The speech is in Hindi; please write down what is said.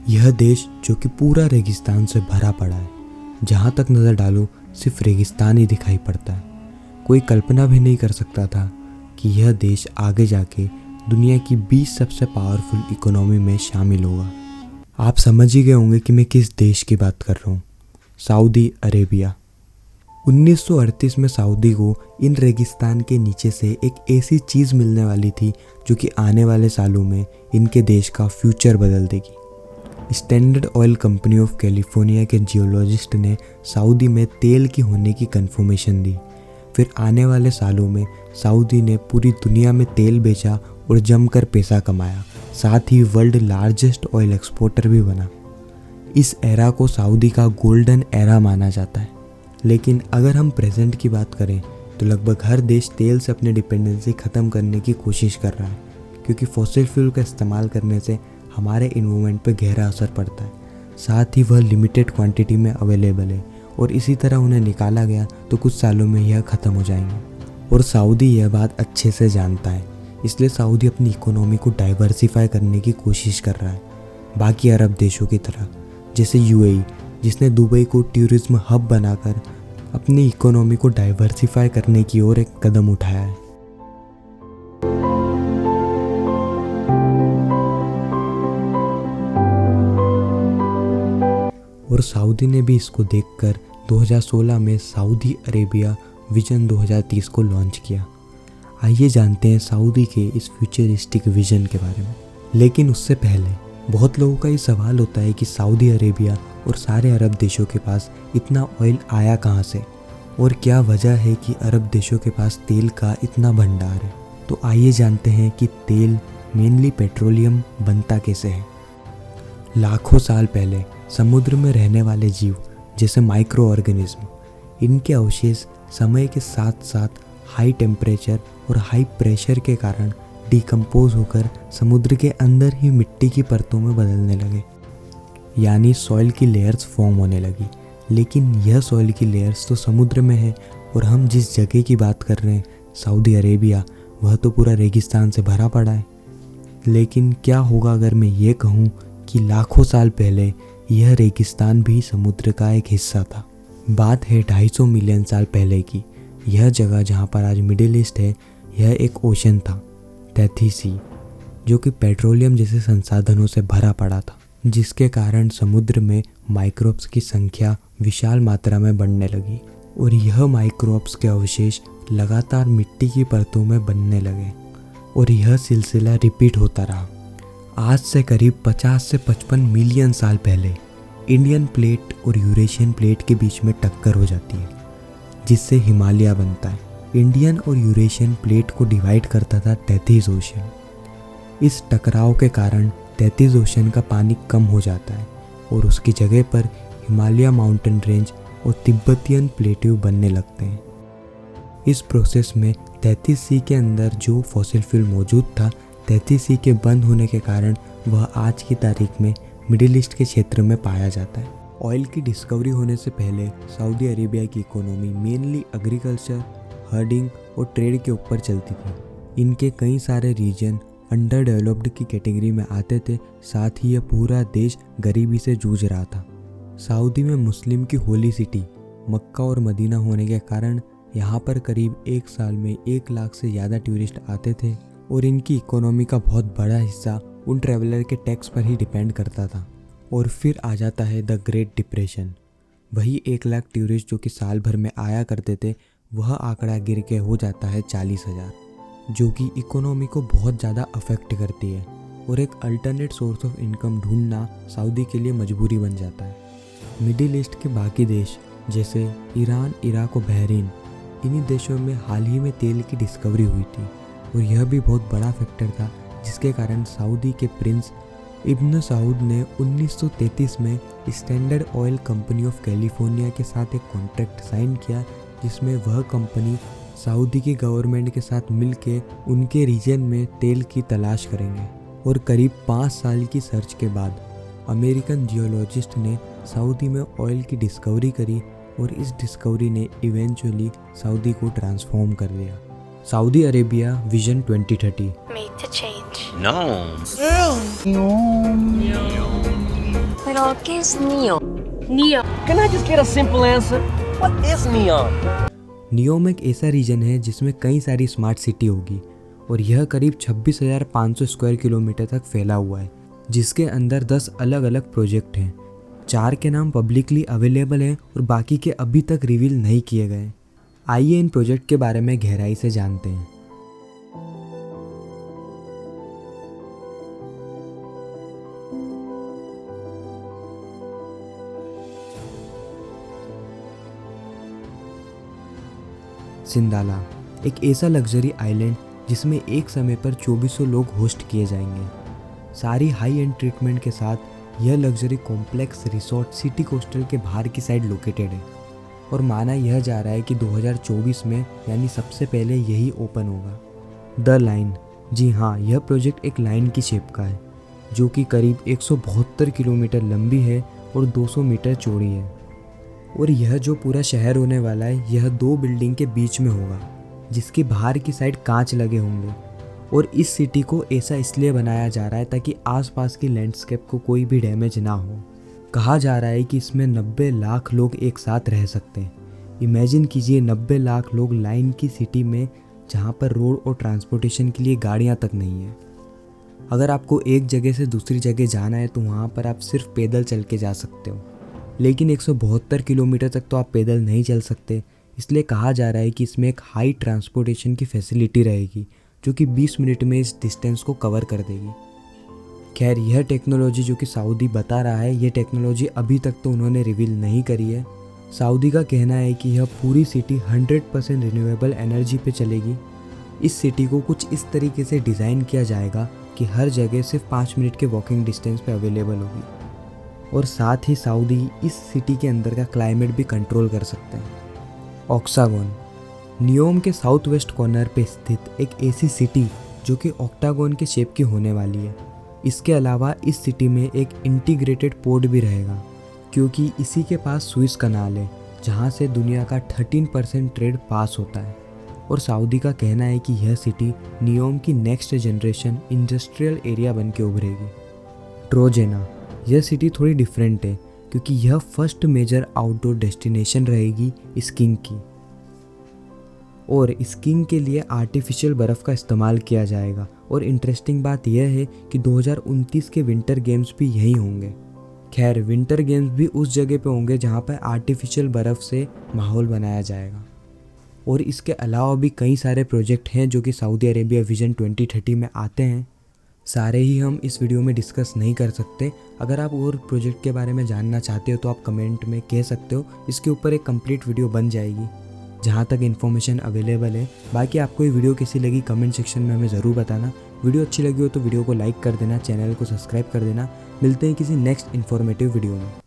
यह देश जो कि पूरा रेगिस्तान से भरा पड़ा है, जहाँ तक नज़र डालो सिर्फ रेगिस्तान ही दिखाई पड़ता है। कोई कल्पना भी नहीं कर सकता था कि यह देश आगे जाके दुनिया की 20 सबसे पावरफुल इकोनॉमी में शामिल होगा। आप समझ ही गए होंगे कि मैं किस देश की बात कर रहा हूँ, सऊदी अरेबिया। 1938 में सऊदी को इन रेगिस्तान के नीचे से एक ऐसी चीज़ मिलने वाली थी जो कि आने वाले सालों में इनके देश का फ्यूचर बदल देगी। Standard oil company of California के जियोलॉजिस्ट ने सऊदी में तेल की होने की कंफर्मेशन दी। फिर आने वाले सालों में सऊदी ने पूरी दुनिया में तेल बेचा और जमकर पैसा कमाया, साथ ही वर्ल्ड लार्जेस्ट ऑयल एक्सपोर्टर भी बना। इस एरा को सऊदी का गोल्डन एरा माना जाता है। लेकिन अगर हम प्रेजेंट की बात करें तो लगभग हर देश तेल से अपनी डिपेंडेंसी ख़त्म करने की कोशिश कर रहा है, क्योंकि फॉसिल फ्यूल का इस्तेमाल करने से हमारे इन्वायरमेंट पर गहरा असर पड़ता है। साथ ही वह लिमिटेड क्वांटिटी में अवेलेबल है और इसी तरह उन्हें निकाला गया तो कुछ सालों में यह ख़त्म हो जाएंगे। और सऊदी यह बात अच्छे से जानता है, इसलिए सऊदी अपनी इकोनॉमी को डाइवर्सिफाई करने की कोशिश कर रहा है, बाकी अरब देशों की तरह, जैसे यूएई, जिसने दुबई को टूरिज्म हब बनाकर अपनी इकोनॉमी को डाइवर्सिफाई करने की ओर एक कदम उठाया है। और सऊदी ने भी इसको देखकर 2016 में सऊदी अरेबिया विजन 2030 को लॉन्च किया। आइए जानते हैं सऊदी के इस फ्यूचरिस्टिक विजन के बारे में। लेकिन उससे पहले बहुत लोगों का ये सवाल होता है कि सऊदी अरेबिया और सारे अरब देशों के पास इतना ऑयल आया कहाँ से, और क्या वजह है कि अरब देशों के पास तेल का इतना भंडार है। तो आइए जानते हैं कि तेल मेनली पेट्रोलियम बनता कैसे है। लाखों साल पहले समुद्र में रहने वाले जीव जैसे माइक्रो ऑर्गेनिज्म, इनके अवशेष समय के साथ साथ हाई टेम्परेचर और हाई प्रेशर के कारण डिकम्पोज होकर समुद्र के अंदर ही मिट्टी की परतों में बदलने लगे, यानी सॉइल की लेयर्स फॉर्म होने लगी। लेकिन यह सॉइल की लेयर्स तो समुद्र में है, और हम जिस जगह की बात कर रहे हैं सऊदी अरेबिया, वह तो पूरा रेगिस्तान से भरा पड़ा है। लेकिन क्या होगा अगर मैं ये कहूँ कि लाखों साल पहले यह रेगिस्तान भी समुद्र का एक हिस्सा था। बात है 250 मिलियन साल पहले की। यह जगह जहाँ पर आज मिडिल ईस्ट है, यह एक ओशन था, तैथी सी, जो कि पेट्रोलियम जैसे संसाधनों से भरा पड़ा था, जिसके कारण समुद्र में माइक्रोब्स की संख्या विशाल मात्रा में बढ़ने लगी। और यह माइक्रोब्स के अवशेष लगातार मिट्टी की परतों में बनने लगे, और यह सिलसिला रिपीट होता रहा। आज से करीब 50 से 55 मिलियन साल पहले इंडियन प्लेट और यूरेशियन प्लेट के बीच में टक्कर हो जाती है, जिससे हिमालय बनता है। इंडियन और यूरेशियन प्लेट को डिवाइड करता था 33 ओशन। इस टकराव के कारण 33 ओशन का पानी कम हो जाता है और उसकी जगह पर हिमालय माउंटेन रेंज और तिब्बतियन प्लेट्यू बनने लगते हैं। इस प्रोसेस में 33 सी के अंदर जो फॉसिल फ्यूल मौजूद था, 33 सी के बंद होने के कारण वह आज की तारीख में मिडिल ईस्ट के क्षेत्र में पाया जाता है। ऑयल की डिस्कवरी होने से पहले सऊदी अरेबिया की इकोनॉमी मेनली एग्रीकल्चर, हर्डिंग और ट्रेड के ऊपर चलती थी। इनके कई सारे रीजन अंडर डेवलप्ड की कैटेगरी में आते थे, साथ ही यह पूरा देश गरीबी से जूझ रहा था। सऊदी में मुस्लिम की होली सिटी मक्का और मदीना होने के कारण यहाँ पर करीब एक साल में 1 लाख से ज़्यादा टूरिस्ट आते थे, और इनकी इकोनॉमी का बहुत बड़ा हिस्सा उन ट्रैवलर के टैक्स पर ही डिपेंड करता था। और फिर आ जाता है द ग्रेट डिप्रेशन। वही 1 लाख टूरिस्ट जो कि साल भर में आया करते थे, वह आंकड़ा गिर के हो जाता है 40,000, जो कि इकोनॉमी को बहुत ज़्यादा अफेक्ट करती है, और एक अल्टरनेट सोर्स ऑफ इनकम ढूंढना सऊदी के लिए मजबूरी बन जाता है। मिडिल ईस्ट के बाकी देश जैसे ईरान, इराक और बहरीन, इन्हीं देशों में हाल ही में तेल की डिस्कवरी हुई थी, और यह भी बहुत बड़ा फैक्टर था, जिसके कारण सऊदी के प्रिंस इब्न सऊद ने 1933 में standard oil company of California के साथ एक कॉन्ट्रैक्ट साइन किया, जिसमें वह कंपनी सऊदी की गवर्नमेंट के साथ मिलके उनके रीजन में तेल की तलाश करेंगे। और करीब 5 साल की सर्च के बाद अमेरिकन जियोलॉजिस्ट ने सऊदी में ऑयल की डिस्कवरी करी, और इस डिस्कवरी ने इवेंचुअली सऊदी को ट्रांसफॉर्म कर दिया। Saudi Arabia vision 2030। Made to change. No. Pero, ¿qué es NIO? NEOM. Can I just get a simple answer? What is NEOM? NEOM एक ऐसा रीजन है जिसमें कई सारी स्मार्ट सिटी होगी और यह करीब 26,500 स्क्वायर किलोमीटर तक फैला हुआ है, जिसके अंदर 10 अलग अलग प्रोजेक्ट हैं। 4 के नाम पब्लिकली अवेलेबल हैं और बाकी के अभी तक रिवील नहीं किए गए। आइए इन प्रोजेक्ट के बारे में गहराई से जानते हैं। सिंदाला एक ऐसा लग्जरी आइलैंड जिसमें एक समय पर 2400 लोग होस्ट किए जाएंगे। सारी हाई एंड ट्रीटमेंट के साथ यह luxury complex resort city coastal के बाहर की साइड लोकेटेड है और माना यह जा रहा है कि 2024 में यानी सबसे पहले यही ओपन होगा। द लाइन, जी हाँ, यह प्रोजेक्ट एक लाइन की शेप का है जो कि करीब 172 किलोमीटर लंबी है और 200 मीटर चौड़ी है। और यह जो पूरा शहर होने वाला है यह 2 बिल्डिंग के बीच में होगा जिसके बाहर की साइड कांच लगे होंगे। और इस सिटी को ऐसा इसलिए बनाया जा रहा है ताकि आसपास की लैंडस्केप को कोई भी डैमेज ना हो। कहा जा रहा है कि इसमें 90 लाख लोग एक साथ रह सकते हैं। इमेजिन कीजिए 90 लाख लोग लाइन की सिटी में जहाँ पर रोड और ट्रांसपोर्टेशन के लिए गाड़ियाँ तक नहीं है। अगर आपको एक जगह से दूसरी जगह जाना है तो वहाँ पर आप सिर्फ पैदल चल के जा सकते हो, लेकिन 172 किलोमीटर तक तो आप पैदल नहीं चल सकते। इसलिए कहा जा रहा है कि इसमें एक हाई ट्रांसपोर्टेशन की फैसिलिटी रहेगी जो कि 20 मिनट में इस डिस्टेंस को कवर कर देगी। खैर, यह टेक्नोलॉजी जो कि सऊदी बता रहा है, यह टेक्नोलॉजी अभी तक तो उन्होंने रिवील नहीं करी है। सऊदी का कहना है कि यह पूरी सिटी 100% रिन्यूएबल एनर्जी पे चलेगी। इस सिटी को कुछ इस तरीके से डिज़ाइन किया जाएगा कि हर जगह सिर्फ 5 मिनट के वॉकिंग डिस्टेंस पे अवेलेबल होगी और साथ ही सऊदी इस सिटी के अंदर का क्लाइमेट भी कंट्रोल कर सकते हैं। ऑक्सागोन, नियोम के साउथ वेस्ट कॉर्नर पे स्थित एक ऐसी सिटी जो कि ऑक्टागोन के शेप की होने वाली है। इसके अलावा इस सिटी में एक इंटीग्रेटेड पोर्ट भी रहेगा क्योंकि इसी के पास सुइस कनाल है जहां से दुनिया का 13% ट्रेड पास होता है। और सऊदी का कहना है कि यह सिटी नियोम की नेक्स्ट जनरेशन इंडस्ट्रियल एरिया बन के उभरेगी। ट्रोजेना, यह सिटी थोड़ी डिफरेंट है क्योंकि यह फर्स्ट मेजर आउटडोर डेस्टिनेशन रहेगी स्कीइंग की और स्कीइंग के लिए आर्टिफिशियल बर्फ़ का इस्तेमाल किया जाएगा। और इंटरेस्टिंग बात यह है कि 2029 के विंटर गेम्स भी यहीं होंगे। खैर, विंटर गेम्स भी उस जगह पे होंगे जहाँ पर आर्टिफिशियल बर्फ़ से माहौल बनाया जाएगा। और इसके अलावा भी कई सारे प्रोजेक्ट हैं जो कि सऊदी अरेबिया विजन 2030 में आते हैं। सारे ही हम इस वीडियो में डिस्कस नहीं कर सकते। अगर आप और प्रोजेक्ट के बारे में जानना चाहते हो तो आप कमेंट में कह सकते हो, इसके ऊपर एक कंप्लीट वीडियो बन जाएगी जहाँ तक इन्फॉर्मेशन अवेलेबल है। बाकी आपको ये वीडियो कैसी लगी कमेंट सेक्शन में हमें ज़रूर बताना। वीडियो अच्छी लगी हो तो वीडियो को लाइक कर देना, चैनल को सब्सक्राइब कर देना। मिलते हैं किसी नेक्स्ट इन्फॉर्मेटिव वीडियो में।